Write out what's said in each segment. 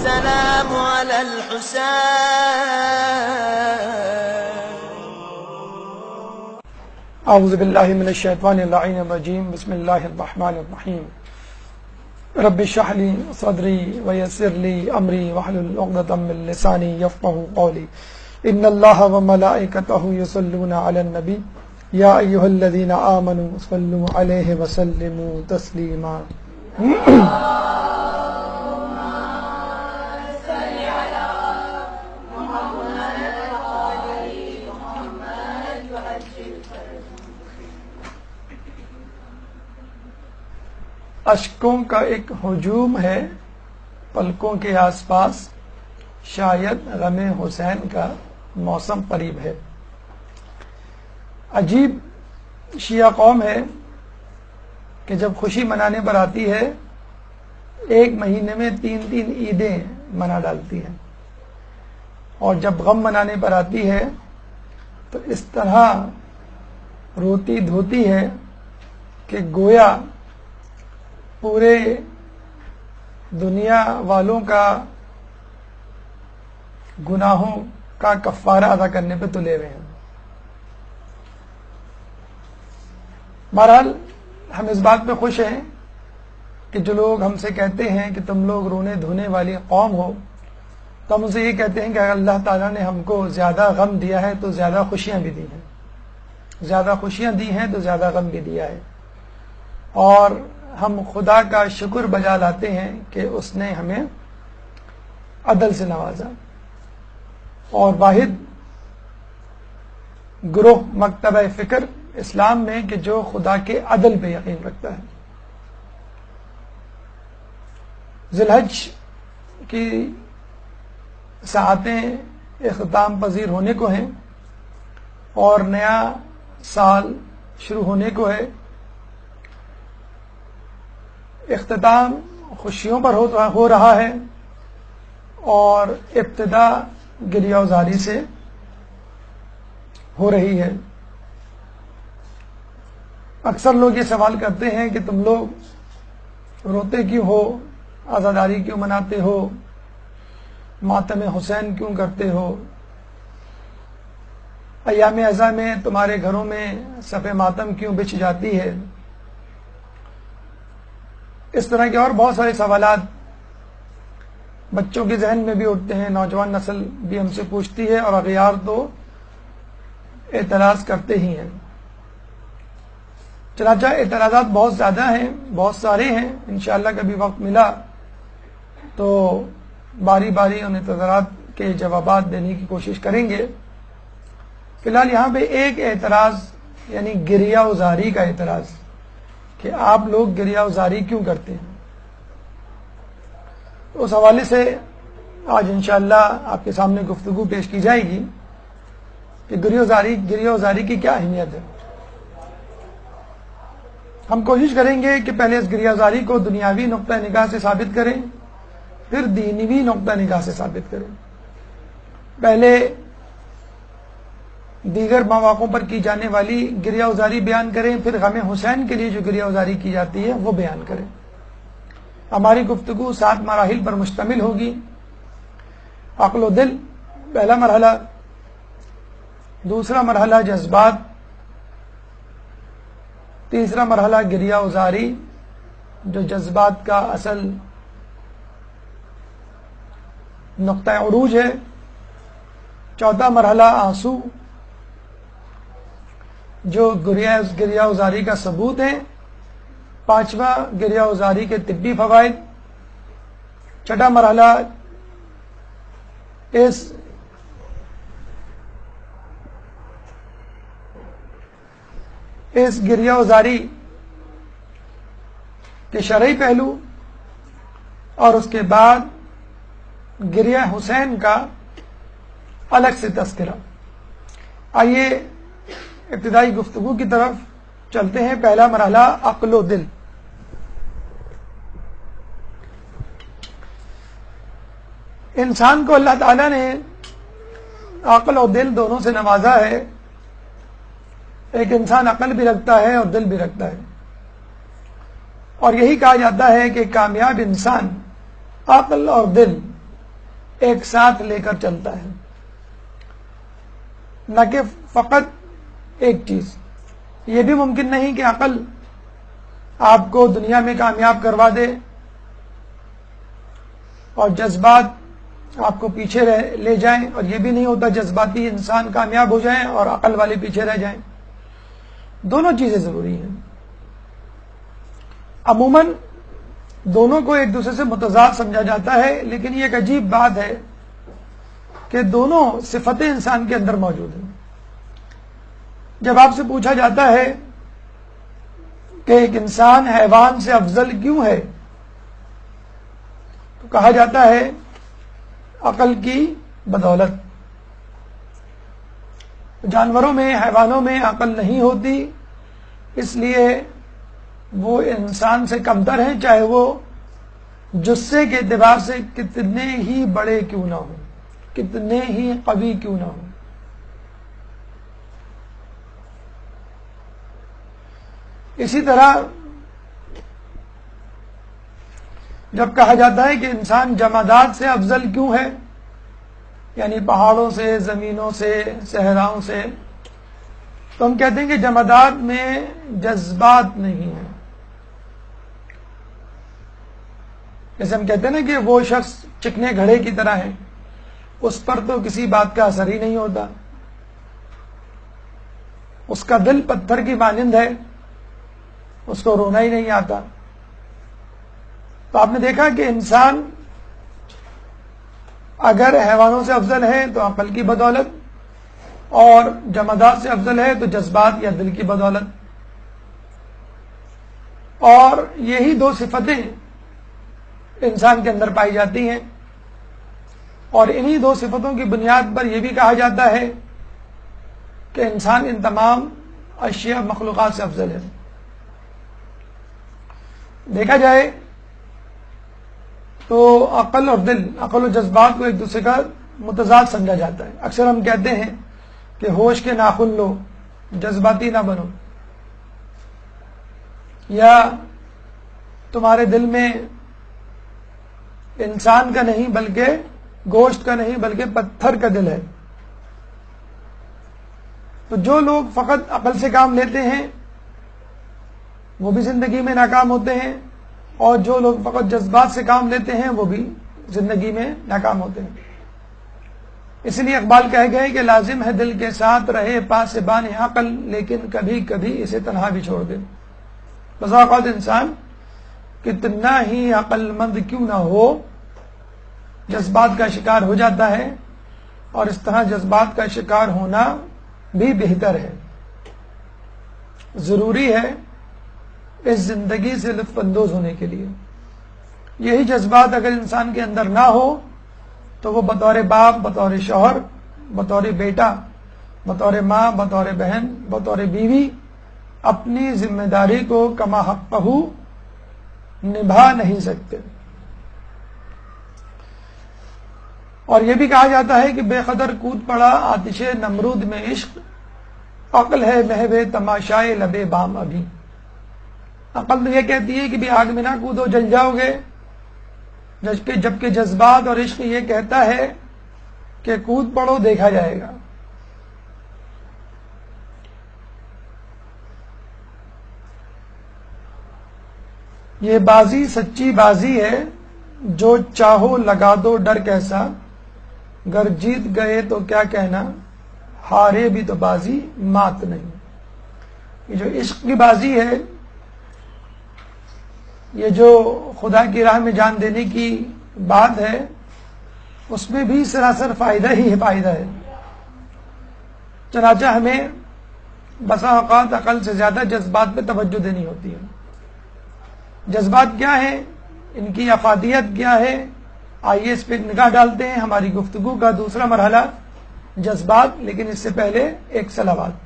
السلام على الحسين. اعوذ باللہ من الشیطان اللعین الرجیم. بسم اللہ الرحمن الرحیم. رب اشرح لی صدری ویسر لی امری واحلل عقدۃ من لسانی یفقهوا قولی. ان اللہ وملائکتہ یصلون علی النبی یا ایھا الذین آمنوا صلوا علیہ وسلموا تسلیما. اشکوں کا ایک ہجوم ہے پلکوں کے آس پاس، شاید غم حسین کا موسم قریب ہے. عجیب شیعہ قوم ہے کہ جب خوشی منانے پر آتی ہے ایک مہینے میں 3 عیدیں منا ڈالتی ہے، اور جب غم منانے پر آتی ہے تو اس طرح روتی دھوتی ہے کہ گویا پورے دنیا والوں کا گناہوں کا کفارہ ادا کرنے پہ تلے ہوئے ہیں. بہرحال ہم اس بات پہ خوش ہیں کہ جو لوگ ہم سے کہتے ہیں کہ تم لوگ رونے دھونے والی قوم ہو، تو ہم اسے یہ کہتے ہیں کہ اگر اللہ تعالیٰ نے ہم کو زیادہ غم دیا ہے تو زیادہ خوشیاں بھی دی ہیں، زیادہ خوشیاں دی ہیں تو زیادہ غم بھی دیا ہے، اور ہم خدا کا شکر بجا لاتے ہیں کہ اس نے ہمیں عدل سے نوازا. اور واحد گروہ مکتبہ فکر اسلام میں کہ جو خدا کے عدل پہ یقین رکھتا ہے. ذی الحج کی ساعتیں اختتام پذیر ہونے کو ہیں اور نیا سال شروع ہونے کو ہے. اختتام خوشیوں پر ہو رہا ہے اور ابتدا گریہ وزاری سے ہو رہی ہے. اکثر لوگ یہ سوال کرتے ہیں کہ تم لوگ روتے کیوں ہو، عزاداری کیوں مناتے ہو، ماتم حسین کیوں کرتے ہو، ایام عزا میں تمہارے گھروں میں صف ماتم کیوں بچھ جاتی ہے. اس طرح کے اور بہت سارے سوالات بچوں کے ذہن میں بھی اٹھتے ہیں، نوجوان نسل بھی ہم سے پوچھتی ہے، اور اغیار تو اعتراض کرتے ہی ہیں. چنانچہ اعتراضات بہت زیادہ ہیں، بہت سارے ہیں. انشاءاللہ کبھی وقت ملا تو باری باری ان اعتراضات کے جوابات دینے کی کوشش کریں گے. فی الحال یہاں پہ ایک اعتراض یعنی گریہ وزاری کا اعتراض کہ آپ لوگ گریہ وزاری کیوں کرتے ہیں، اس حوالے سے آج انشاءاللہ آپ کے سامنے گفتگو پیش کی جائے گی کہ گریہ وزاری کی کیا اہمیت ہے. ہم کوشش کریں گے کہ پہلے اس گریہ وزاری کو دنیاوی نقطہ نگاہ سے ثابت کریں، پھر دینوی نقطہ نگاہ سے ثابت کریں. پہلے دیگر مواقعوں پر کی جانے والی گریہ وزاری بیان کریں، پھر غم حسین کے لیے جو گریہ وزاری کی جاتی ہے وہ بیان کریں. ہماری گفتگو 7 مراحل پر مشتمل ہوگی. عقل و دل پہلا مرحلہ، دوسرا مرحلہ جذبات، تیسرا مرحلہ گریہ وزاری جو جذبات کا اصل نقطہ عروج ہے، چوتھا مرحلہ آنسو جو گریہ وزاری کا ثبوت ہے، پانچواں گریہ وزاری کے طبی فوائد، چھٹا مرحلہ اس گریہ وزاری کے شرعی پہلو، اور اس کے بعد گریہ حسین کا الگ سے تذکرہ. آئیے ابتدائی گفتگو کی طرف چلتے ہیں. پہلا مرحلہ عقل و دل. انسان کو اللہ تعالیٰ نے عقل اور دل دونوں سے نوازا ہے. ایک انسان عقل بھی رکھتا ہے اور دل بھی رکھتا ہے، اور یہی کہا جاتا ہے کہ کامیاب انسان عقل اور دل ایک ساتھ لے کر چلتا ہے، نہ کہ فقط ایک چیز۔ یہ بھی ممکن نہیں کہ عقل آپ کو دنیا میں کامیاب کروا دے اور جذبات آپ کو پیچھے لے جائیں، اور یہ بھی نہیں ہوتا جذباتی انسان کامیاب ہو جائیں اور عقل والے پیچھے رہ جائیں۔ دونوں چیزیں ضروری ہیں۔ عموماً دونوں کو ایک دوسرے سے متضاد سمجھا جاتا ہے، لیکن یہ ایک عجیب بات ہے کہ دونوں صفتیں انسان کے اندر موجود ہیں۔ جب آپ سے پوچھا جاتا ہے کہ ایک انسان حیوان سے افضل کیوں ہے، تو کہا جاتا ہے عقل کی بدولت۔ جانوروں میں، حیوانوں میں عقل نہیں ہوتی، اس لیے وہ انسان سے کمتر ہیں، چاہے وہ جثے کے اعتبار سے کتنے ہی بڑے کیوں نہ ہوں، کتنے ہی قوی کیوں نہ ہوں۔ اسی طرح جب کہا جاتا ہے کہ انسان جمادات سے افضل کیوں ہے، یعنی پہاڑوں سے، زمینوں سے، صحراؤں سے، تو ہم کہتے ہیں کہ جمادات میں جذبات نہیں ہیں۔ جیسے ہم کہتے ہیں نا کہ وہ شخص چکنے گھڑے کی طرح ہے، اس پر تو کسی بات کا اثر ہی نہیں ہوتا، اس کا دل پتھر کی مانند ہے، اس کو رونا ہی نہیں آتا۔ تو آپ نے دیکھا کہ انسان اگر حیوانوں سے افضل ہے تو عقل کی بدولت، اور جمادات سے افضل ہے تو جذبات یا دل کی بدولت۔ اور یہی دو صفتیں انسان کے اندر پائی جاتی ہیں، اور انہی دو صفتوں کی بنیاد پر یہ بھی کہا جاتا ہے کہ انسان ان تمام اشیاء مخلوقات سے افضل ہے۔ دیکھا جائے تو عقل اور دل، عقل و جذبات کو ایک دوسرے کا متضاد سمجھا جاتا ہے۔ اکثر ہم کہتے ہیں کہ ہوش کے ناخن لو، جذباتی نہ بنو، یا تمہارے دل میں انسان کا نہیں بلکہ گوشت کا نہیں بلکہ پتھر کا دل ہے۔ تو جو لوگ فقط عقل سے کام لیتے ہیں وہ بھی زندگی میں ناکام ہوتے ہیں، اور جو لوگ فقط جذبات سے کام لیتے ہیں وہ بھی زندگی میں ناکام ہوتے ہیں۔ اس لیے اقبال کہہ گئے کہ لازم ہے دل کے ساتھ رہے پاسبان عقل، لیکن کبھی کبھی اسے تنہا بھی چھوڑ دے۔ بسا اوقات انسان کتنا ہی عقل مند کیوں نہ ہو، جذبات کا شکار ہو جاتا ہے، اور اس طرح جذبات کا شکار ہونا بھی بہتر ہے۔ ضروری ہے اس زندگی سے لطف اندوز ہونے کے لیے۔ یہی جذبات اگر انسان کے اندر نہ ہو تو وہ بطور باپ، بطور شوہر، بطور بیٹا، بطور ماں، بطور بہن، بطور بیوی اپنی ذمہ داری کو کما حقہ نبھا نہیں سکتے۔ اور یہ بھی کہا جاتا ہے کہ بے قدر کود پڑا آتش نمرود میں عشق، عقل ہے محو تماشائے لبے بام ابھی۔ عقل تو یہ کہتی ہے کہ بھی آگ میں نہ کودو، جل جاؤ گے، جبکہ جذبات اور عشق یہ کہتا ہے کہ کود پڑو، دیکھا جائے گا۔ یہ بازی سچی بازی ہے، جو چاہو لگا دو ڈر کیسا، گر جیت گئے تو کیا کہنا، ہارے بھی تو بازی مات نہیں۔ یہ جو عشق کی بازی ہے، یہ جو خدا کی راہ میں جان دینے کی بات ہے، اس میں بھی سراسر فائدہ ہی ہے، فائدہ ہے۔ چنانچہ ہمیں بسا اوقات عقل سے زیادہ جذبات پہ توجہ دینی ہوتی ہے۔ جذبات کیا ہیں، ان کی افادیت کیا ہے، آئیے اس پہ ایک نگاہ ڈالتے ہیں۔ ہماری گفتگو کا دوسرا مرحلہ جذبات، لیکن اس سے پہلے ایک صلوات۔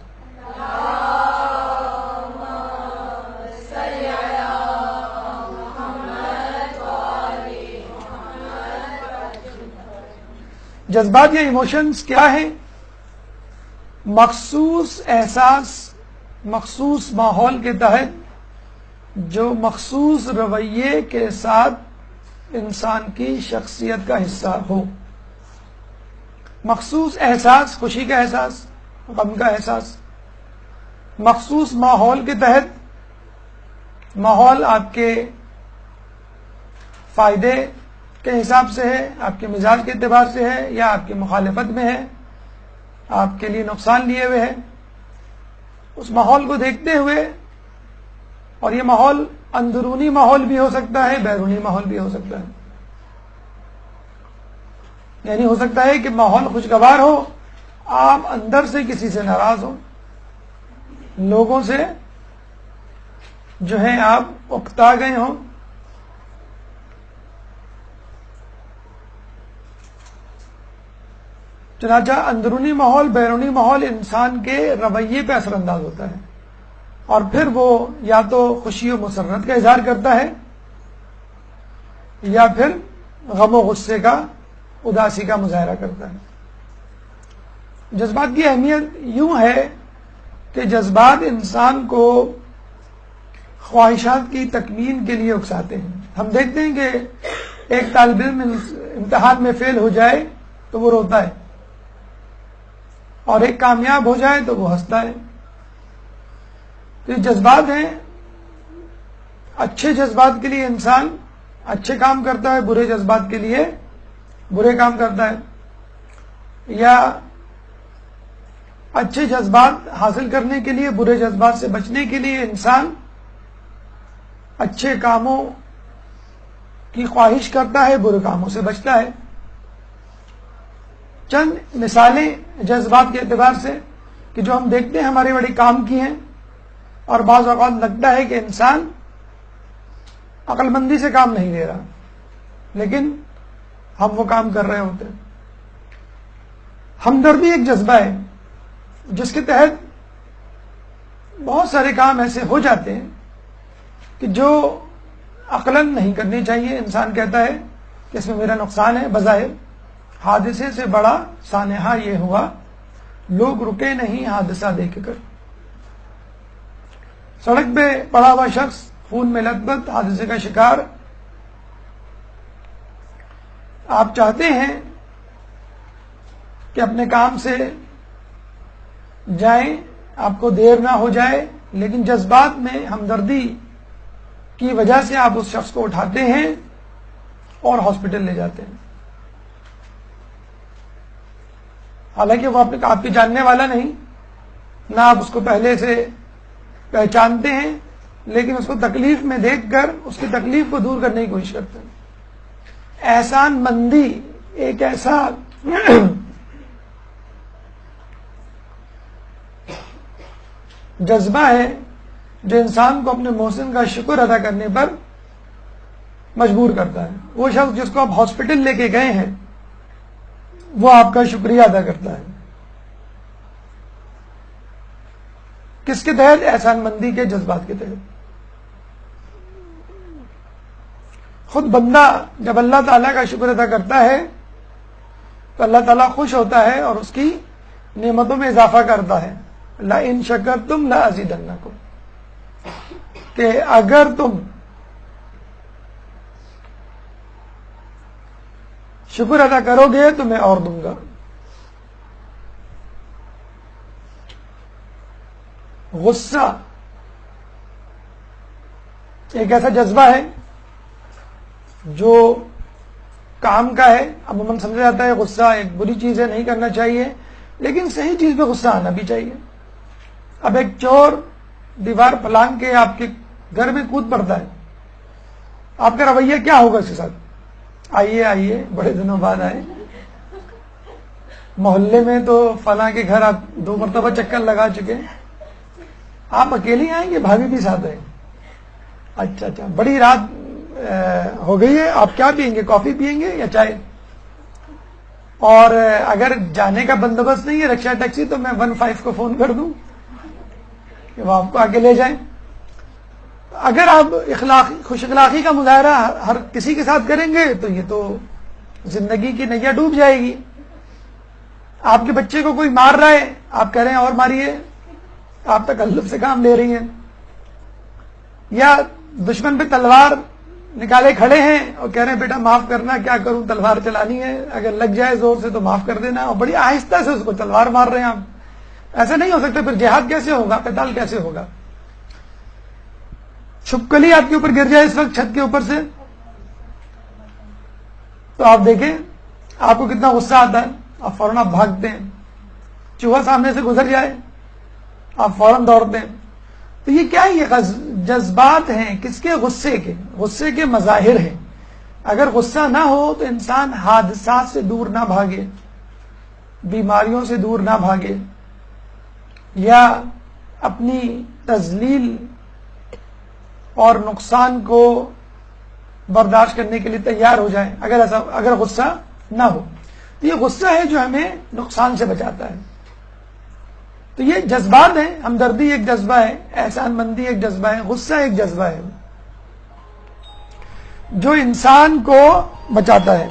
جذبات یا ایموشنز کیا ہیں؟ مخصوص احساس، مخصوص ماحول کے تحت جو مخصوص رویے کے ساتھ انسان کی شخصیت کا حصہ ہو، مخصوص احساس، خوشی کا احساس، غم کا احساس، مخصوص ماحول کے تحت، ماحول آپ کے فائدے کے حساب سے ہے، آپ کے مزاج کے اعتبار سے ہے، یا آپ کی مخالفت میں ہے، آپ کے لیے نقصان لیے ہوئے ہے، اس ماحول کو دیکھتے ہوئے، اور یہ ماحول اندرونی ماحول بھی ہو سکتا ہے، بیرونی ماحول بھی ہو سکتا ہے، یعنی ہو سکتا ہے کہ ماحول خوشگوار ہو، آپ اندر سے کسی سے ناراض ہو، لوگوں سے جو ہے آپ اکتا گئے ہوں، چنانچہ اندرونی ماحول، بیرونی ماحول انسان کے رویے پہ اثر انداز ہوتا ہے، اور پھر وہ یا تو خوشی و مسرت کا اظہار کرتا ہے، یا پھر غم و غصے کا، اداسی کا مظاہرہ کرتا ہے۔ جذبات کی اہمیت یوں ہے کہ جذبات انسان کو خواہشات کی تکمیل کے لیے اکساتے ہیں۔ ہم دیکھتے ہیں کہ ایک طالب علم امتحان میں فیل ہو جائے تو وہ روتا ہے، اور ایک کامیاب ہو جائے تو وہ ہنستا ہے۔ تو یہ جذبات ہیں، اچھے جذبات کے لیے انسان اچھے کام کرتا ہے، برے جذبات کے لیے برے کام کرتا ہے، یا اچھے جذبات حاصل کرنے کے لیے، برے جذبات سے بچنے کے لیے انسان اچھے کاموں کی خواہش کرتا ہے، برے کاموں سے بچتا ہے۔ چند مثالیں جذبات کے اعتبار سے کہ جو ہم دیکھتے ہیں ہمارے بڑے کام کی ہیں، اور بعض اوقات لگتا ہے کہ انسان عقل مندی سے کام نہیں لے رہا، لیکن ہم وہ کام کر رہے ہوتے ہیں۔ ہمدردی ایک جذبہ ہے جس کے تحت بہت سارے کام ایسے ہو جاتے ہیں کہ جو عقلاً نہیں کرنی چاہیے۔ انسان کہتا ہے کہ اس میں میرا نقصان ہے، بظاہر حادثے سے بڑا سانحہ یہ ہوا، لوگ رکے نہیں حادثہ دیکھ کر۔ سڑک پہ پڑا ہوا شخص خون میں لتپت، حادثے کا شکار، آپ چاہتے ہیں کہ اپنے کام سے جائیں، آپ کو دیر نہ ہو جائے، لیکن جذبات میں ہمدردی کی وجہ سے آپ اس شخص کو اٹھاتے ہیں اور ہاسپٹل لے جاتے ہیں، حالانکہ وہ آپ کے جاننے والا نہیں، نہ آپ اس کو پہلے سے پہچانتے ہیں، لیکن اس کو تکلیف میں دیکھ کر اس کی تکلیف کو دور کرنے کی کوشش کرتے ہیں۔ احسان مندی ایک ایسا جذبہ ہے جو انسان کو اپنے محسن کا شکر ادا کرنے پر مجبور کرتا ہے۔ وہ شخص جس کو آپ ہاسپٹل لے کے گئے ہیں وہ آپ کا شکریہ ادا کرتا ہے۔ کس کے تحت؟ احسان مندی کے جذبات کے تحت۔ خود بندہ جب اللہ تعالیٰ کا شکر ادا کرتا ہے تو اللہ تعالیٰ خوش ہوتا ہے اور اس کی نعمتوں میں اضافہ کرتا ہے۔ لَإِن شَكَرْتُمْ لَأَزِيدَنَّكُمْ، کہ اگر تم شکر ادا کرو گے تو میں اور دوں گا۔ غصہ ایک ایسا جذبہ ہے جو کام کا ہے، عموماً سمجھا جاتا ہے غصہ ایک بری چیز ہے، نہیں کرنا چاہیے، لیکن صحیح چیز پہ غصہ آنا بھی چاہیے۔ اب ایک چور دیوار پلانگ کے آپ کے گھر میں کود پڑتا ہے، آپ کا رویہ کیا ہوگا اس کے ساتھ؟ آئیے بڑے دنوں بعد آئے، محلے میں تو فلاں کے گھر آپ 2 مرتبہ چکر لگا چکے، آپ اکیلے آئیں گے، بھابھی بھی ساتھ آئیں؟ اچھا بڑی رات ہو گئی ہے، آپ کیا پئیں گے؟ کافی پئیں گے یا چائے؟ اور اگر جانے کا بندوبست نہیں ہے، رکشہ ٹیکسی، تو میں 15 کو فون کر دوں کہ وہ آپ کو آگے لے جائیں۔ اگر آپ خوش اخلاقی کا مظاہرہ ہر کسی کے ساتھ کریں گے تو یہ تو زندگی کی نیا ڈوب جائے گی۔ آپ کے بچے کو کوئی مار رہا ہے، آپ کہہ رہے ہیں اور ماریے، آپ تکلف سے کام لے رہی ہیں، یا دشمن پہ تلوار نکالے کھڑے ہیں اور کہہ رہے ہیں بیٹا معاف کرنا، کیا کروں، تلوار چلانی ہے، اگر لگ جائے زور سے تو معاف کر دینا، اور بڑی آہستہ سے اس کو تلوار مار رہے ہیں آپ. ایسا نہیں ہو سکتا، پھر جہاد کیسے ہوگا، قتال کیسے ہوگا؟ چھپکلی آپ کے اوپر گر جائے اس وقت چھت کے اوپر سے تو آپ دیکھیں آپ کو کتنا غصہ آتا ہے، آپ فوراً آپ بھاگتے ہیں. چوہا سامنے سے گزر جائے آپ فوراً دوڑتے ہیں. تو یہ کیا ہے؟ یہ جذبات ہیں. کس کے؟ غصے کے. غصے کے مظاہر ہیں. اگر غصہ نہ ہو تو انسان حادثات سے دور نہ بھاگے، بیماریوں سے دور نہ بھاگے، یا اپنی تذلیل اور نقصان کو برداشت کرنے کے لیے تیار ہو جائے اگر غصہ نہ ہو. تو یہ غصہ ہے جو ہمیں نقصان سے بچاتا ہے. تو یہ جذبات ہیں. ہمدردی ایک جذبہ ہے، احسان مندی ایک جذبہ ہے، غصہ ایک جذبہ ہے جو انسان کو بچاتا ہے.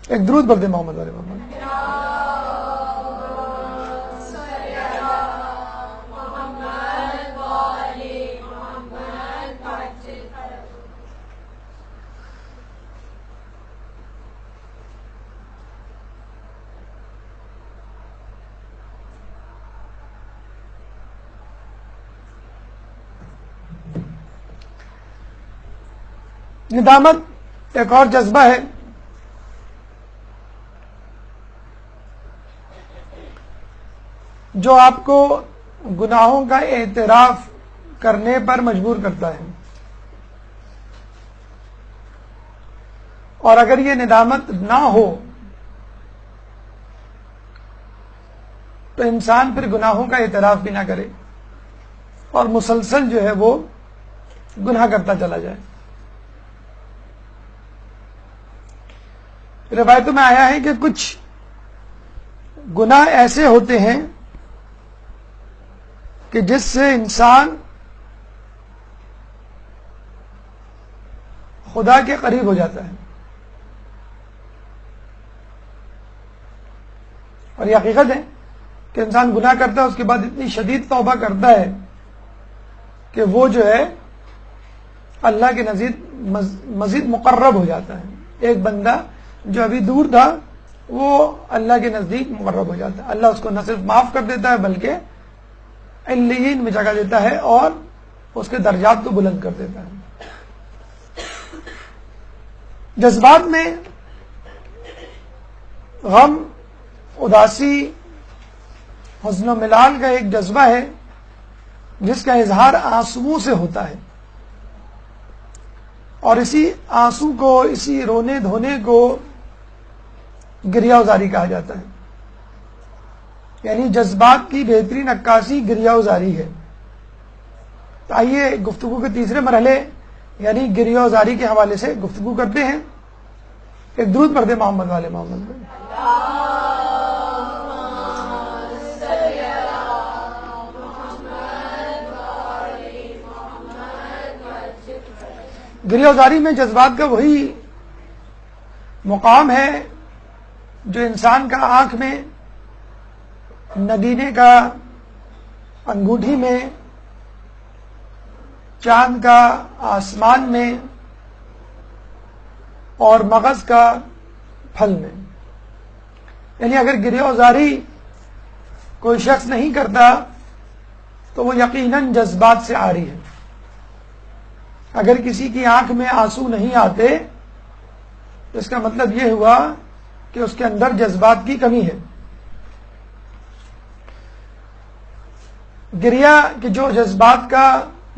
ایک درود پڑھ دیں محمد علیہ محمد. ندامت ایک اور جذبہ ہے جو آپ کو گناہوں کا اعتراف کرنے پر مجبور کرتا ہے. اور اگر یہ ندامت نہ ہو تو انسان پھر گناہوں کا اعتراف بھی نہ کرے اور مسلسل جو ہے وہ گناہ کرتا چلا جائے. روایتوں میں آیا ہے کہ کچھ گناہ ایسے ہوتے ہیں کہ جس سے انسان خدا کے قریب ہو جاتا ہے. اور یہ حقیقت ہے کہ انسان گناہ کرتا ہے، اس کے بعد اتنی شدید توبہ کرتا ہے کہ وہ جو ہے اللہ کے مزید مقرب ہو جاتا ہے. ایک بندہ جو ابھی دور تھا وہ اللہ کے نزدیک مقرب ہو جاتا ہے. اللہ اس کو نہ صرف معاف کر دیتا ہے بلکہ علیین میں جگہ دیتا ہے اور اس کے درجات کو بلند کر دیتا ہے. جذبات میں غم، اداسی، حزن و ملال کا ایک جذبہ ہے جس کا اظہار آنسوؤں سے ہوتا ہے، اور اسی آنسو کو، اسی رونے دھونے کو گریہ ازاری کہا جاتا ہے. یعنی جذبات کی بہترین عکاسی گریہ ازاری ہے. تو آئیے گفتگو کے تیسرے مرحلے یعنی گریہ ازاری کے حوالے سے گفتگو کرتے ہیں. ایک درود پڑھ دیں محمد والے محمد پہ. گریہ ازاری میں جذبات کا وہی مقام ہے جو انسان کا آنکھ میں، نگینے کا انگوٹھی میں، چاند کا آسمان میں اور مغز کا پھل میں. یعنی اگر گریہ ازاری کوئی شخص نہیں کرتا تو وہ یقیناً جذبات سے عاری ہے. اگر کسی کی آنکھ میں آنسو نہیں آتے تو اس کا مطلب یہ ہوا کہ اس کے اندر جذبات کی کمی ہے. گریہ کہ جو جذبات کا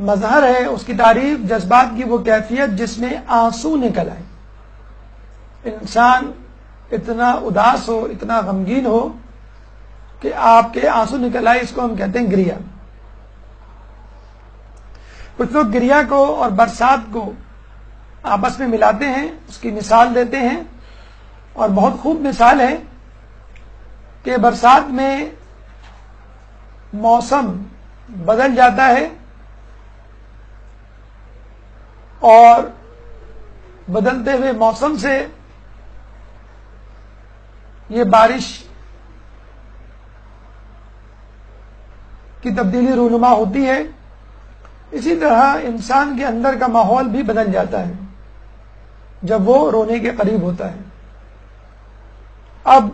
مظہر ہے، اس کی تعریف جذبات کی وہ کیفیت جس میں آنسو نکل آئے. انسان اتنا اداس ہو، اتنا غمگین ہو کہ آپ کے آنسو نکل آئے، اس کو ہم کہتے ہیں گریہ. کچھ لوگ گریہ کو اور برسات کو آپس میں ملاتے ہیں، اس کی مثال دیتے ہیں، اور بہت خوب مثال ہے کہ برسات میں موسم بدل جاتا ہے اور بدلتے ہوئے موسم سے یہ بارش کی تبدیلی رونما ہوتی ہے اسی طرح انسان کے اندر کا ماحول بھی بدل جاتا ہے جب وہ رونے کے قریب ہوتا ہے. اب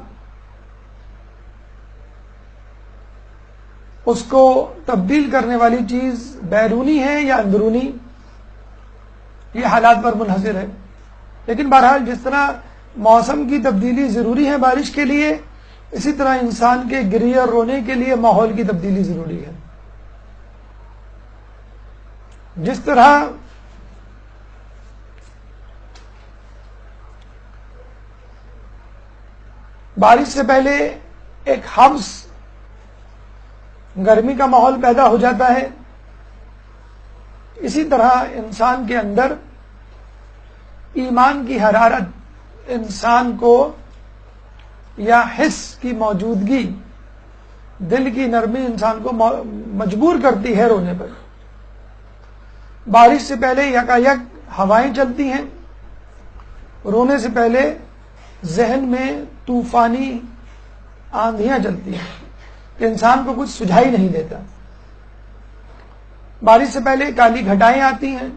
اس کو تبدیل کرنے والی چیز بیرونی ہے یا اندرونی، یہ حالات پر منحصر ہے. لیکن بہرحال جس طرح موسم کی تبدیلی ضروری ہے بارش کے لیے، اسی طرح انسان کے گریے اور رونے کے لیے ماحول کی تبدیلی ضروری ہے. جس طرح بارش سے پہلے ایک حبس گرمی کا ماحول پیدا ہو جاتا ہے، اسی طرح انسان کے اندر ایمان کی حرارت انسان کو یا حس کی موجودگی، دل کی نرمی انسان کو مجبور کرتی ہے رونے پر. بارش سے پہلے یکایک ہوائیں چلتی ہیں، رونے سے پہلے ذہن میں طوفانی آندھیاں چلتی ہیں کہ انسان کو کچھ سجھائی نہیں دیتا. بارش سے پہلے کالی گھٹائیں آتی ہیں،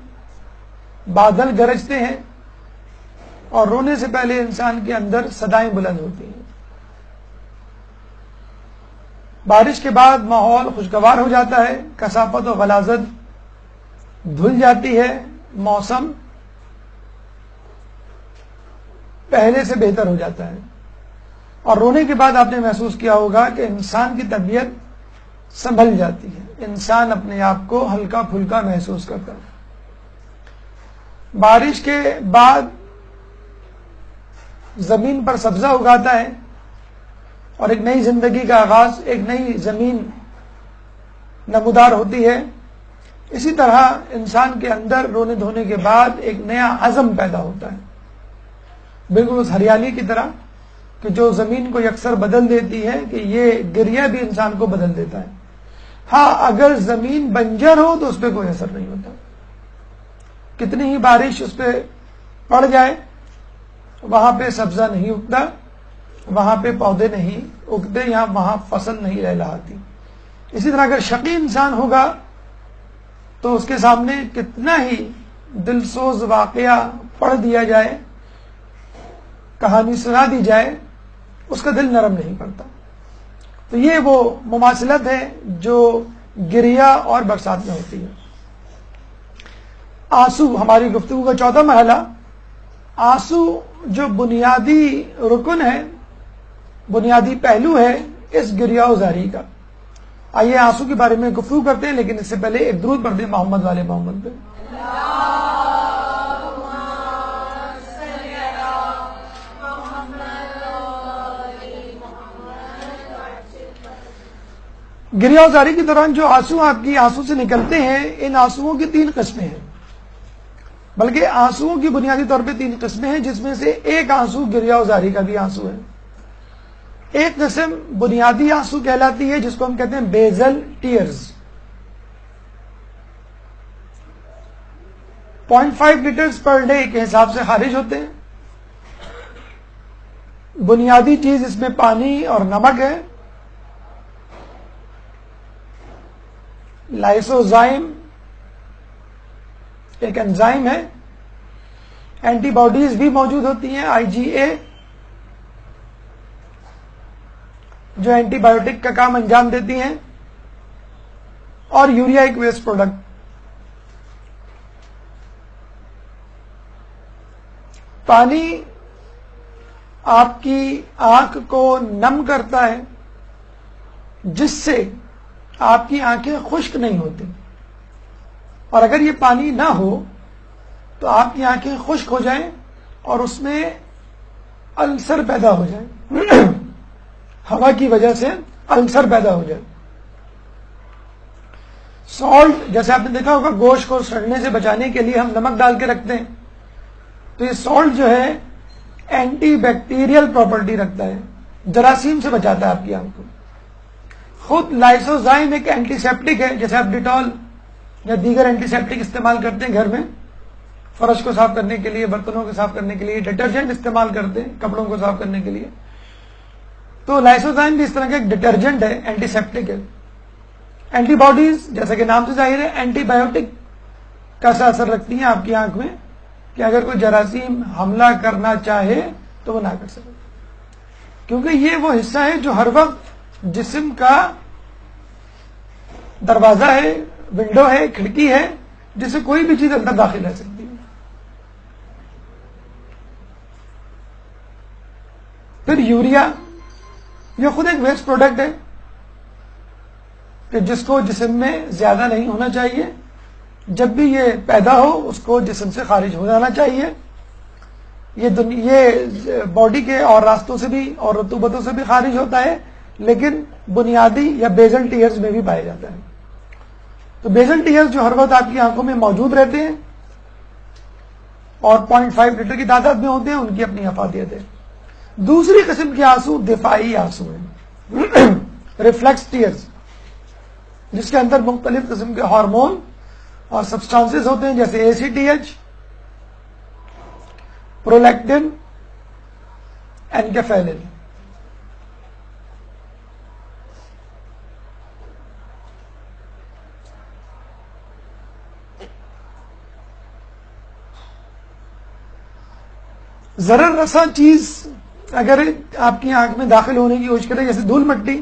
بادل گرجتے ہیں، اور رونے سے پہلے انسان کے اندر صدائیں بلند ہوتی ہیں. بارش کے بعد ماحول خوشگوار ہو جاتا ہے، کثافت و غلاظت دھل جاتی ہے، موسم پہلے سے بہتر ہو جاتا ہے. اور رونے کے بعد آپ نے محسوس کیا ہوگا کہ انسان کی طبیعت سنبھل جاتی ہے، انسان اپنے آپ کو ہلکا پھلکا محسوس کرتا ہے. بارش کے بعد زمین پر سبزہ اگاتا ہے اور ایک نئی زندگی کا آغاز، ایک نئی زمین نمودار ہوتی ہے. اسی طرح انسان کے اندر رونے دھونے کے بعد ایک نیا عزم پیدا ہوتا ہے، بالکل اس ہریالی کی طرح کہ جو زمین کو یکسر بدل دیتی ہے، کہ یہ گریہ بھی انسان کو بدل دیتا ہے. ہاں، اگر زمین بنجر ہو تو اس پہ کوئی اثر نہیں ہوتا. کتنی ہی بارش اس پہ پڑ جائے، وہاں پہ سبزہ نہیں اگتا، وہاں پہ پودے نہیں اگتے، یا وہاں فصل نہیں لہلاتی. اسی طرح اگر شقی انسان ہوگا تو اس کے سامنے کتنا ہی دلسوز واقعہ پڑھ دیا جائے، کہانی سنا دی جائے، اس کا دل نرم نہیں پڑتا. تو یہ وہ مماثلت ہے جو گریہ اور برسات میں ہوتی ہے. آنسو ہماری گفتگو کا چوتھا مرحلہ. آنسو جو بنیادی رکن ہے، بنیادی پہلو ہے اس گریہ و زاری کا. آئیے آنسو کے بارے میں گفتگو کرتے ہیں، لیکن اس سے پہلے ایک درود پڑھتے ہیں محمد والے محمد پہ. گریہ و زاری کے دوران جو آنسو آپ کی آنسو سے نکلتے ہیں، ان آنسوؤں کی 3 قسمیں ہیں، بلکہ آنسوؤں کی بنیادی طور پہ 3 قسمیں ہیں، جس میں سے ایک آنسو گریہ و زاری کا بھی آنسو ہے. ایک قسم بنیادی آنسو کہلاتی ہے، جس کو ہم کہتے ہیں bezel tears. 0.5 letters per day کے حساب سے خارج ہوتے ہیں. بنیادی چیز اس میں پانی اور نمک ہے. لائسوزائم ایک انزائم ہے. اینٹی باڈیز بھی موجود ہوتی ہیں، IgA، جو اینٹی بایوٹک کا کام انجام دیتی ہیں، اور یوریا ایک ویسٹ پروڈکٹ. پانی آپ کی آنکھ کو نم کرتا ہے، جس سے آپ کی آنکھیں خشک نہیں ہوتی، اور اگر یہ پانی نہ ہو تو آپ کی آنکھیں خشک ہو جائیں اور اس میں السر پیدا ہو جائے، ہوا کی وجہ سے السر پیدا ہو جائے. سالٹ، جیسے آپ نے دیکھا ہوگا گوشت کو سڑنے سے بچانے کے لیے ہم نمک ڈال کے رکھتے ہیں، تو یہ سالٹ جو ہے اینٹی بیکٹیریل پراپرٹی رکھتا ہے، جراثیم سے بچاتا ہے آپ کی آنکھ کو. خود لائسوزائم ایک اینٹی سیپٹک ہے، جیسے آپ ڈیٹول یا دیگر اینٹی سیپٹک استعمال کرتے ہیں گھر میں، فرش کو صاف کرنے کے لیے، برتنوں کو صاف کرنے کے لیے، ڈٹرجنٹ استعمال کرتے ہیں کپڑوں کو صاف کرنے کے لیے. تو لائسوزائم بھی اس طرح کا ایک ڈٹرجنٹ ہے، اینٹی سیپٹک ہے. اینٹی باڈیز جیسا کہ نام سے ظاہر ہے اینٹی بایوٹک کیسا اثر رکھتی ہیں آپ کی آنکھ میں کہ اگر کوئی جراثیم حملہ کرنا چاہے تو وہ نہ کر سکے، کیونکہ یہ وہ حصہ ہے جو ہر وقت جسم کا دروازہ ہے، ونڈو ہے، کھڑکی ہے، جس سے کوئی بھی چیز اندر داخل رہ سکتی ہے۔ پھر یوریا، یہ خود ایک ویسٹ پروڈکٹ ہے کہ جس کو جسم میں زیادہ نہیں ہونا چاہیے، جب بھی یہ پیدا ہو اس کو جسم سے خارج ہو جانا چاہیے۔ یہ باڈی کے اور راستوں سے بھی اور رطوبتوں سے بھی خارج ہوتا ہے، لیکن بنیادی یا بیزل ٹیئرز میں بھی پایا جاتا ہے۔ تو بیزل ٹیئرز جو ہر وقت آپ کی آنکھوں میں موجود رہتے ہیں اور 0.5 لیٹر کی تعداد میں ہوتے ہیں، ان کی اپنی افادیت ہے۔ دوسری قسم کے آنسو دفاعی آنسو ہیں، ریفلیکس ٹیئرز، جس کے اندر مختلف قسم کے ہارمون اور سبسٹانسز ہوتے ہیں، جیسے ACTH، پرولیکٹن، اینکیفیلن۔ ضرر رساں چیز اگر آپ کی آنکھ میں داخل ہونے کی کوشش کرے، جیسے دھول مٹی،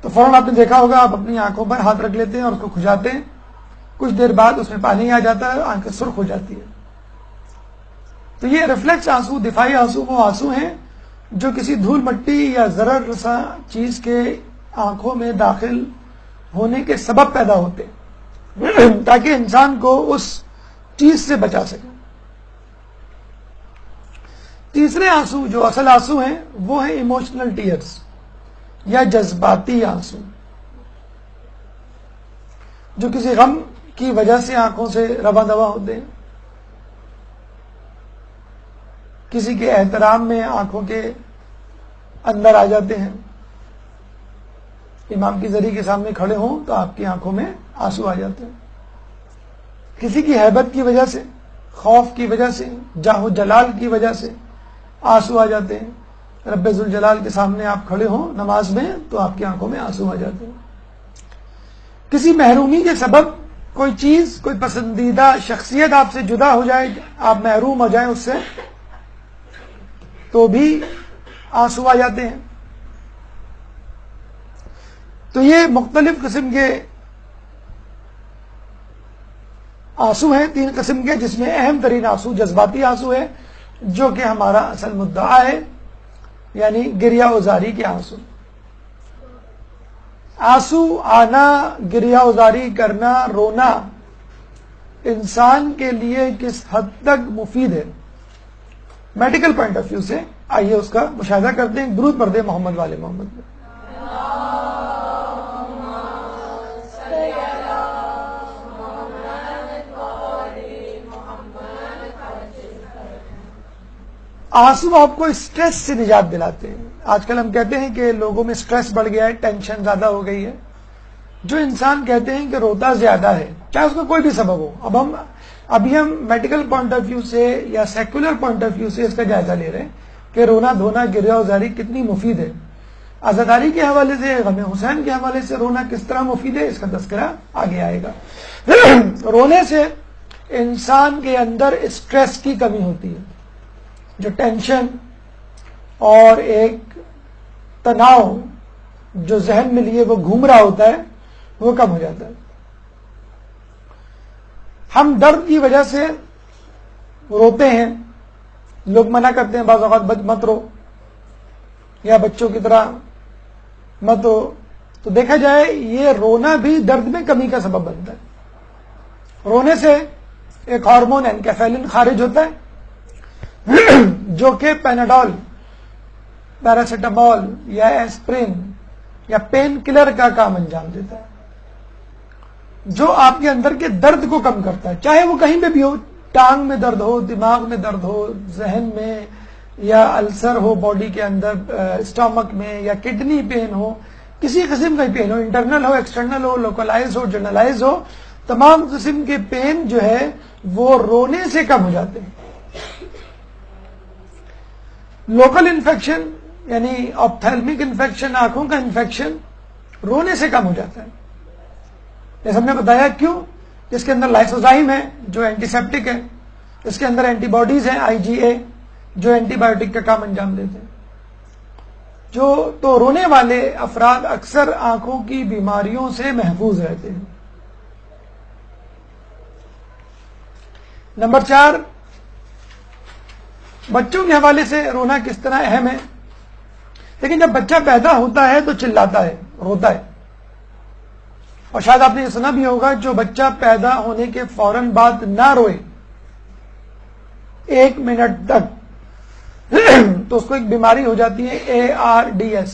تو فوراً آپ نے دیکھا ہوگا آپ اپنی آنکھوں پر ہاتھ رکھ لیتے ہیں اور اس کو کھجاتے ہیں، کچھ دیر بعد اس میں پانی آ جاتا ہے، آنکھیں سرخ ہو جاتی ہے۔ تو یہ ریفلیکس آنسو، دفاعی آنسو، وہ آنسو ہیں جو کسی دھول مٹی یا ضرر رساں چیز کے آنکھوں میں داخل ہونے کے سبب پیدا ہوتے ہیں تاکہ انسان کو اس چیز سے بچا سکے۔ تیسرے آنسو جو اصل آنسو ہیں وہ ہیں ایموشنل ٹیئرز یا جذباتی آنسو، جو کسی غم کی وجہ سے آنکھوں سے رواں دواں ہوتے ہیں، کسی کے احترام میں آنکھوں کے اندر آ جاتے ہیں۔ امام کی زری کے سامنے کھڑے ہوں تو آپ کی آنکھوں میں آنسو آ جاتے ہیں۔ کسی کی ہیبت کی وجہ سے، خوف کی وجہ سے، جاہ و جلال کی وجہ سے آنسو آ جاتے ہیں۔ رب ذوالجلال کے سامنے آپ کھڑے ہوں نماز میں تو آپ کی آنکھوں میں آنسو آ جاتے ہیں۔ کسی محرومی کے سبب کوئی چیز، کوئی پسندیدہ شخصیت آپ سے جدا ہو جائے، آپ محروم ہو جائیں اس سے، تو بھی آنسو آ جاتے ہیں۔ تو یہ مختلف قسم کے آنسو ہیں، 3 قسم کے، جس میں اہم ترین آنسو جذباتی آنسو ہے، جو کہ ہمارا اصل مدعا ہے، یعنی گریہ ازاری کے آنسو۔ آنسو آنا، گریہ ازاری کرنا، رونا انسان کے لیے کس حد تک مفید ہے میڈیکل پوائنٹ آف ویو سے، آئیے اس کا مشاہدہ کرتے ہیں۔ درود پڑھتے ہیں محمد والے محمد میں۔ آنسو آپ کو اسٹریس سے نجات دلاتے ہیں۔ آج کل ہم کہتے ہیں کہ لوگوں میں اسٹریس بڑھ گیا ہے، ٹینشن زیادہ ہو گئی ہے، جو انسان کہتے ہیں کہ روتا زیادہ ہے، چاہے اس کا کوئی بھی سبب ہو۔ ابھی ہم میڈیکل پوائنٹ آف ویو سے یا سیکولر پوائنٹ آف ویو سے اس کا جائزہ لے رہے ہیں کہ رونا دھونا، گریہ ازاری کتنی مفید ہے۔ عزاداری کے حوالے سے، غم حسین کے حوالے سے رونا کس طرح مفید ہے، اس کا تذکرہ آگے آئے گا۔ رونے سے انسان کے اندر اسٹریس کی کمی ہوتی ہے، جو ٹینشن اور ایک تناؤ جو ذہن میں لیے وہ گھوم رہا ہوتا ہے وہ کم ہو جاتا ہے۔ ہم درد کی وجہ سے روتے ہیں، لوگ منع کرتے ہیں بعض اوقات مت رو، یا بچوں کی طرح مت رو، تو دیکھا جائے یہ رونا بھی درد میں کمی کا سبب بنتا ہے۔ رونے سے ایک ہارمون اینکیفیلن خارج ہوتا ہے جو کہ پیناڈول، پیراسیٹامول یا ایسپرین یا پین کلر کا کام انجام دیتا ہے، جو آپ کے اندر کے درد کو کم کرتا ہے، چاہے وہ کہیں پہ بھی ہو، ٹانگ میں درد ہو، دماغ میں درد ہو، ذہن میں، یا السر ہو باڈی کے اندر، اسٹامک میں، یا کڈنی پین ہو، کسی قسم کا پین ہو، انٹرنل ہو، ایکسٹرنل ہو، لوکلائز ہو، جنرلائز ہو، تمام قسم کے پین جو ہے وہ رونے سے کم ہو جاتے ہیں۔ لوکل انفیکشن یعنی آپتھیلمک انفیکشن، آنکھوں کا انفیکشن رونے سے کم ہو جاتا ہے۔ جیسے ہم نے بتایا کیوں، اس کے اندر لائسوزائم ہے جو اینٹی سیپٹک ہے، اس کے اندر اینٹی باڈیز ہیں IgA جو اینٹی بایوٹک کا کام انجام دیتے ہیں. تو رونے والے افراد اکثر آنکھوں کی بیماریوں سے محفوظ رہتے ہیں. نمبر 4، بچوں کے حوالے سے رونا کس طرح اہم ہے. لیکن جب بچہ پیدا ہوتا ہے تو چلاتا ہے، روتا ہے. اور شاید آپ نے یہ سنا بھی ہوگا جو بچہ پیدا ہونے کے فوراً بعد نہ روئے 1 منٹ تک تو اس کو ایک بیماری ہو جاتی ہے ARDS،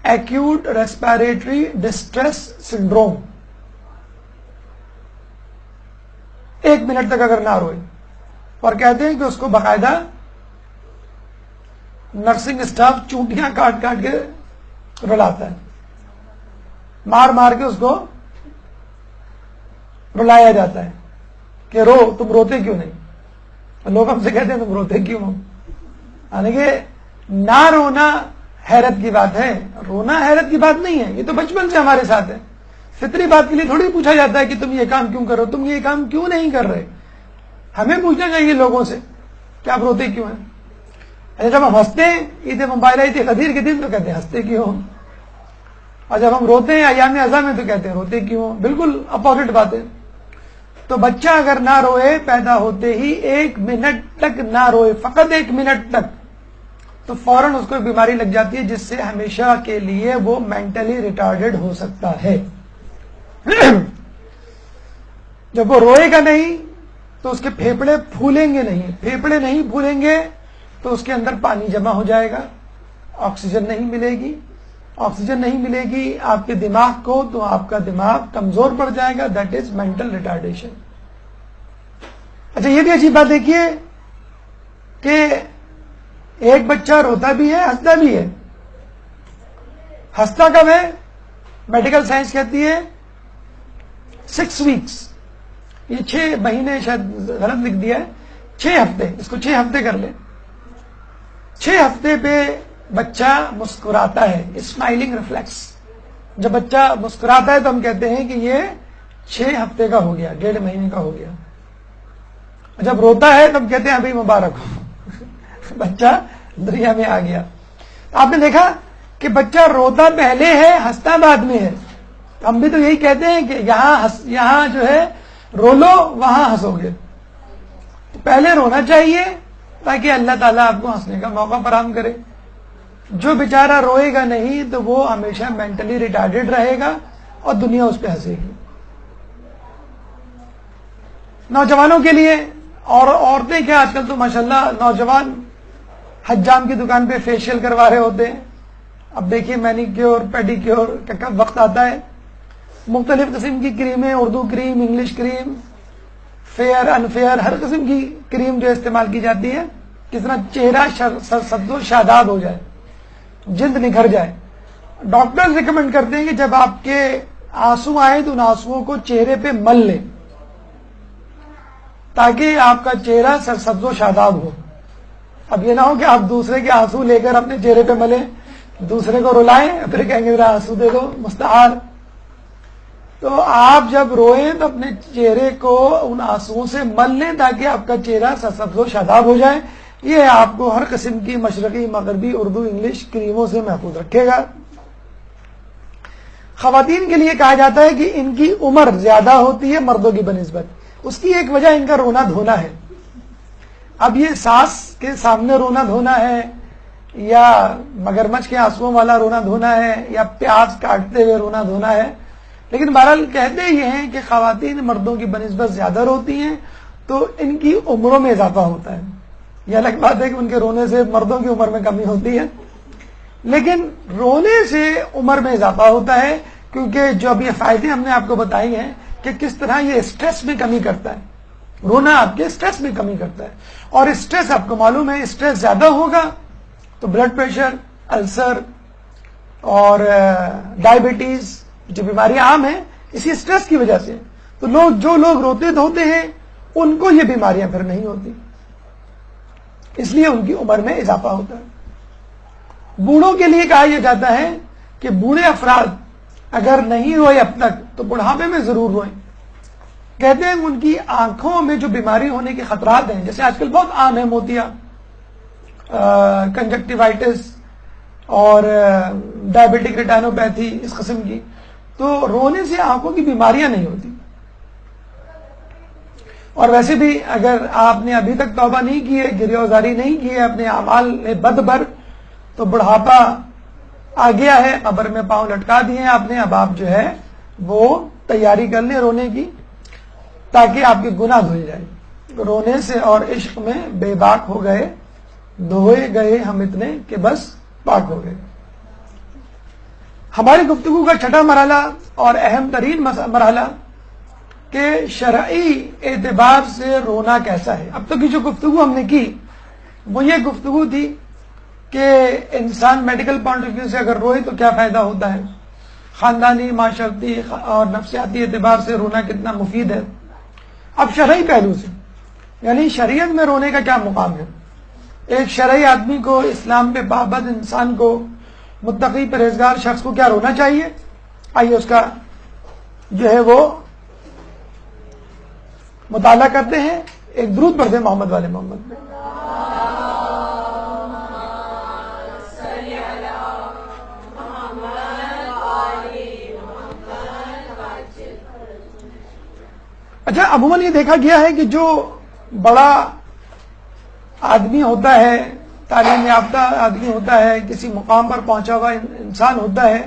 acute respiratory distress syndrome. 1 minute تک اگر نہ روئے، اور کہتے ہیں کہ اس کو باقاعدہ نرسنگ اسٹاف چونٹیاں کاٹ کاٹ کے رلاتا ہے، مار مار کے اس کو رلایا جاتا ہے کہ رو، تم روتے کیوں نہیں. لوگ ہم سے کہتے ہیں تم روتے کیوں ہو. یعنی کہ نہ رونا حیرت کی بات ہے، رونا حیرت کی بات نہیں ہے. یہ تو بچپن سے ہمارے ساتھ ہے. فطری بات کے لیے تھوڑی پوچھا جاتا ہے کہ تم یہ کام کیوں کرو، تم یہ کام کیوں نہیں کر رہے. ہمیں پوچھنا چاہیے لوگوں سے کہ آپ روتے کیوں ہیں. اچھا جب ہم ہنستے ہیں، عید موبائل آئی تھی قدیر کے دن، تو کہتے ہیں ہنستے کیوں ہو. اور جب ہم روتے ہیں ایام اعزاں میں تو کہتے ہیں روتے کیوں ہو. بالکل اپوزٹ بات ہے. تو بچہ اگر نہ روئے پیدا ہوتے ہی 1 منٹ تک نہ روئے، فقط 1 منٹ تک، تو فوراً اس کو ایک بیماری لگ جاتی ہے جس سے ہمیشہ کے لیے وہ مینٹلی ریٹارڈڈ ہو سکتا ہے. جب وہ روئے گا نہیں تو اس کے پھیپڑے پھولیں گے نہیں. پھیپڑے نہیں پھولیں گے تو اس کے اندر پانی جمع ہو جائے گا، آکسیجن نہیں ملے گی. آکسیجن نہیں ملے گی آپ کے دماغ کو تو آپ کا دماغ کمزور پڑ جائے گا. That is mental retardation. اچھا یہ بھی عجیب بات دیکھیے کہ ایک بچہ روتا بھی ہے، ہنستا بھی ہے. ہنستا کب ہے؟ میڈیکل سائنس کہتی ہے 6 ویکس. یہ 6 مہینے، شاید غلط لکھ دیا ہے، 6 ہفتے، اس کو 6 ہفتے کر لیں. 6 ہفتے پہ بچہ مسکراتا ہے، اسمائلنگ ریفلیکس. جب بچہ مسکراتا ہے تو ہم کہتے ہیں کہ یہ 6 ہفتے کا ہو گیا، 1.5 مہینے کا ہو گیا. جب روتا ہے تو ہم کہتے ہیں ابھی مبارک ہو، بچہ دنیا میں آ گیا. آپ نے دیکھا کہ بچہ روتا پہلے ہے، ہنستا بعد میں ہے. ہم بھی تو یہی کہتے ہیں کہ یہاں جو ہے رو لو، وہاں ہنسو گے. پہلے رونا چاہیے تاکہ اللہ تعالیٰ آپ کو ہنسنے کا موقع فراہم کرے. جو بیچارہ روئے گا نہیں تو وہ ہمیشہ مینٹلی ریٹارڈڈ رہے گا اور دنیا اس پہ ہنسے گی. نوجوانوں کے لیے اور عورتیں کیا، آج کل تو ماشاءاللہ نوجوان حجام کی دکان پہ فیشیل کروا رہے ہوتے ہیں. اب دیکھیے مینی کیور پیڈی کیور کا کب وقت آتا ہے. مختلف قسم کی کریمیں، اردو کریم، انگلش کریم، فیئر انفیئر، ہر قسم کی کریم جو استعمال کی جاتی ہے کس طرح چہرہ سبز و شاداب ہو جائے، جلد نکھر جائے. ڈاکٹر ریکمینڈ کرتے ہیں کہ جب آپ کے آنسو آئے تو ان آنسوؤں کو چہرے پہ مل لیں تاکہ آپ کا چہرہ سرسبز و شاداب ہو. اب یہ نہ ہو کہ آپ دوسرے کے آنسو لے کر اپنے چہرے پہ ملیں، دوسرے کو رلائیں، پھر کہیں گے ذرا آنسو دے دو، مستعار. تو آپ جب روئیں تو اپنے چہرے کو ان آنسوؤں سے مل لیں تاکہ آپ کا چہرہ سرسبز و شاداب ہو جائے. یہ آپ کو ہر قسم کی مشرقی، مغربی، اردو، انگلش کریموں سے محفوظ رکھے گا. خواتین کے لیے کہا جاتا ہے کہ ان کی عمر زیادہ ہوتی ہے مردوں کی بنسبت. اس کی ایک وجہ ان کا رونا دھونا ہے. اب یہ ساس کے سامنے رونا دھونا ہے یا مگرمچھ کے آنسوؤں والا رونا دھونا ہے یا پیاز کاٹتے ہوئے رونا دھونا ہے، لیکن بہرحال کہتے یہ ہیں کہ خواتین مردوں کی بنسبت زیادہ روتی ہیں تو ان کی عمروں میں اضافہ ہوتا ہے. یہ الگ بات ہے کہ ان کے رونے سے مردوں کی عمر میں کمی ہوتی ہے، لیکن رونے سے عمر میں اضافہ ہوتا ہے کیونکہ جو اب یہ فائدے ہم نے آپ کو بتائی ہیں کہ کس طرح یہ اسٹریس میں کمی کرتا ہے. رونا آپ کے اسٹریس میں کمی کرتا ہے، اور اسٹریس آپ کو معلوم ہے، اسٹریس زیادہ ہوگا تو بلڈ پریشر، السر اور ڈائبٹیز جو بیماریاں عام ہیں اسی اسٹریس کی وجہ سے. تو جو لوگ روتے دھوتے ہیں ان کو یہ بیماریاں پھر نہیں ہوتی، اس لیے ان کی عمر میں اضافہ ہوتا ہے. بوڑھوں کے لیے کہا یہ جاتا ہے کہ بوڑھے افراد اگر نہیں روئے اب تک تو بڑھاپے میں ضرور روئیں. کہتے ہیں ان کی آنکھوں میں جو بیماری ہونے کے خطرات ہیں، جیسے آج کل بہت عام ہے موتیا، کنجکٹیوائٹس اور ڈائبٹک ریٹینوپیتھی اس قسم کی، تو رونے سے آنکھوں کی بیماریاں نہیں ہوتی. اور ویسے بھی اگر آپ نے ابھی تک توبہ نہیں کی ہے، گریہ وزاری نہیں کی ہے اپنے اعمال میں بد بھر، تو بڑھاپا آ گیا ہے، قبر میں پاؤں لٹکا دیے ہیں آپ نے، اب آپ جو ہے وہ تیاری کر لیں رونے کی تاکہ آپ کے گناہ دھوئے جائیں. رونے سے اور عشق میں بے باک ہو گئے، دھوئے گئے ہم اتنے کہ بس پاک ہو گئے. ہماری گفتگو کا چھٹا مرحلہ اور اہم ترین مرحلہ کہ شرعی اعتبار سے رونا کیسا ہے. اب تک کی جو گفتگو ہم نے کی وہ یہ گفتگو تھی کہ انسان میڈیکل پوائنٹ آف ویو سے اگر روئے تو کیا فائدہ ہوتا ہے، خاندانی، معاشرتی اور نفسیاتی اعتبار سے رونا کتنا مفید ہے. اب شرعی پہلو سے، یعنی شریعت میں رونے کا کیا مقام ہے. ایک شرعی آدمی کو، اسلام پہ پابند انسان کو، متقی پرہیزگار شخص کو کیا رونا چاہیے؟ آئیے اس کا جو ہے وہ مطالعہ کرتے ہیں. ایک درود پڑھتے ہیں محمد والے محمد پہ. اچھا، عموماً یہ دیکھا گیا ہے کہ جو بڑا آدمی ہوتا ہے، تعلیم یافتہ آدمی ہوتا ہے، کسی مقام پر پہنچا ہوا انسان ہوتا ہے،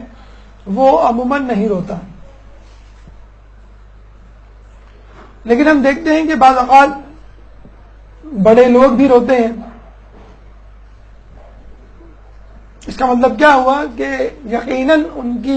وہ عموماً نہیں روتا. لیکن ہم دیکھتے ہیں کہ بعض اوقات بڑے لوگ بھی روتے ہیں. اس کا مطلب کیا ہوا کہ یقیناً ان کی